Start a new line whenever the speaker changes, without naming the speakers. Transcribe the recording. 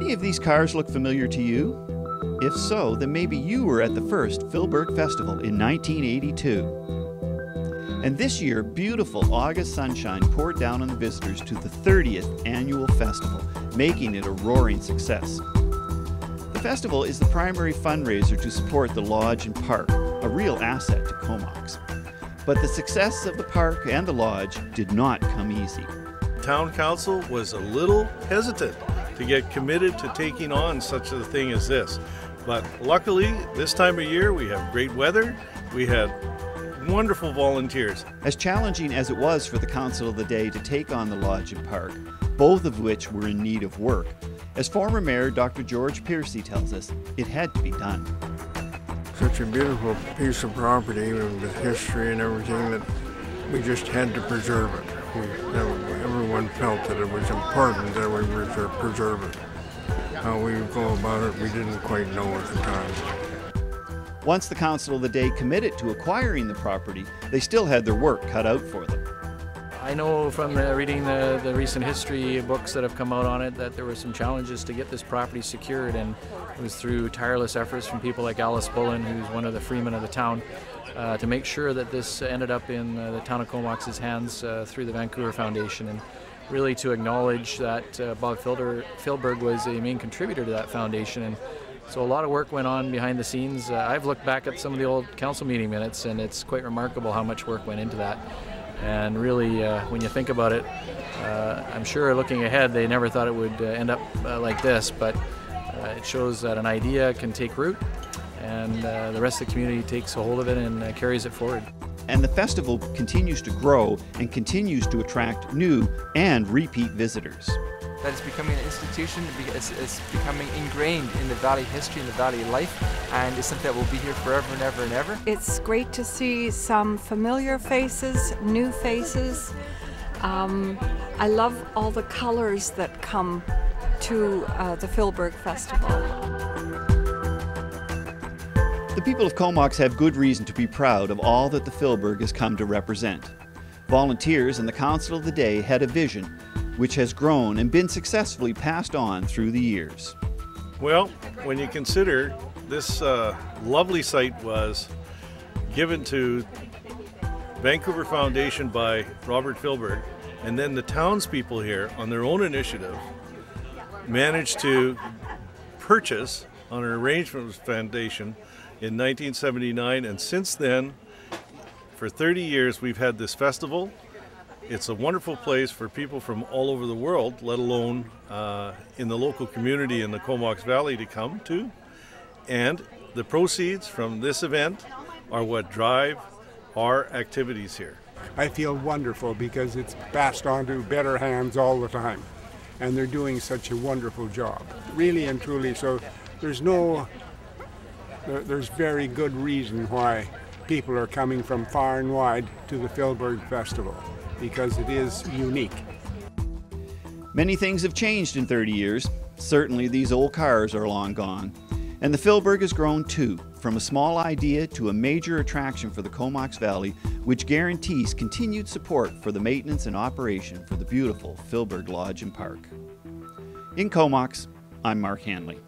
any of these cars look familiar to you? If so, then maybe you were at the first Filberg Festival in 1982. And this year, beautiful August sunshine poured down on the visitors to the 30th Annual Festival, making it a roaring success. The festival is the primary fundraiser to support the lodge and park, a real asset to Comox. But the success of the park and the lodge did not come easy.
Town Council was a little hesitant to get committed to taking on such a thing as this. But luckily, this time of year, we have great weather. We had wonderful volunteers.
As challenging as it was for the Council of the Day to take on the lodge and park, both of which were in need of work, as former Mayor Dr. George PIERCY tells us, it had to be done.
Such a beautiful piece of property with history and everything that we just had to preserve it. Everyone felt that it was important that we preserve it. How we would go about it, we didn't quite know at the time.
Once the Council of the Day committed to acquiring the property, they still had their work cut out for them.
I know from reading the recent history books that have come out on it that there were some challenges to get this property secured, and it was through tireless efforts from people like Alice Bullen, who's one of the freemen of the town, to make sure that this ended up in the town of Comox's hands through the Vancouver Foundation, and really to acknowledge that Bob Filberg was a main contributor to that foundation. And so a lot of work went on behind the scenes. I've looked back at some of the old council meeting minutes, and it's quite remarkable how much work went into that. And really, when you think about it, I'm sure looking ahead, they never thought it would end up like this, but it shows that an idea can take root, and the rest of the community takes a hold of it and carries it forward.
And the festival continues to grow and continues to attract new and repeat visitors.
That it's becoming an institution, it's becoming ingrained in the Valley history and the Valley life, and it's something that will be here forever and ever and ever.
It's great to see some familiar faces, new faces. I love all the colors that come to the Filberg Festival.
The people of Comox have good reason to be proud of all that the Filberg has come to represent. Volunteers and the Council of the Day had a vision which has grown and been successfully passed on through the years.
Well, when you consider this lovely site was given to Vancouver Foundation by Robert Filberg, and then the townspeople here on their own initiative managed to purchase on an arrangement with the foundation in 1979, and since then, for 30 years, we've had this festival. It's a wonderful place for people from all over the world, let alone in the local community in the Comox Valley to come to. And the proceeds from this event are what drive our activities here.
I feel wonderful because it's passed on to better hands all the time. And they're doing such a wonderful job, really and truly. So there's very good reason why people are coming from far and wide to the Filberg Festival, because it is unique.
Many things have changed in 30 years. Certainly these old cars are long gone. And the Filberg has grown too, from a small idea to a major attraction for the Comox Valley, which guarantees continued support for the maintenance and operation for the beautiful Filberg Lodge and Park. In Comox, I'm Mark Hanley.